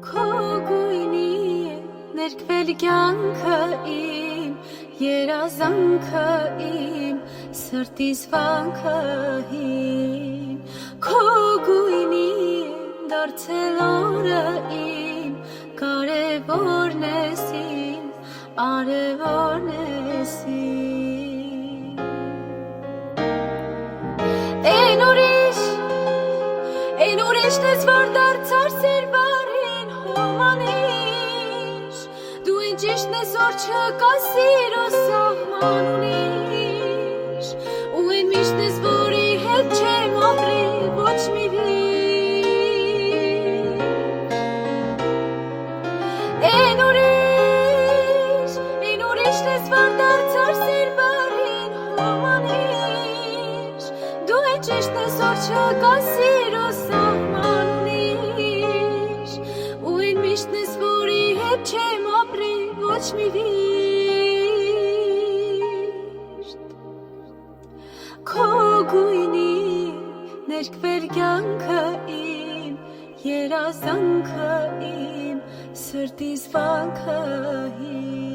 Քո գույնի է ներկվել կյանքը իմ, երազանքը իմ, սրտիս վանքը իմ, քո գույնի է դարձել օրը իմ, կարևորն ես իմ, արևորն ես իմ։ Են ուրիշն ես, որ դարձար սիրվարին հոմանիշ, դու են ճիշտն ես, որ չկա սիրո սահման ունիշ, ու են միշտ ես, որի հետ չեմ ապրի ոչ մի վիր։ Են ուրիշն ես, որ դարձար սիրվարին հոմանիշ, դու են ճիշտն ես, որ չկա սիրո սահման ունիշ, ու են միշտն ես, որի հետ չեմ ապրի ոչ մի վիշտ։ Քո գույնի ներկվել կյանքը իմ, երազանքը իմ, սրտիս վանքը իմ։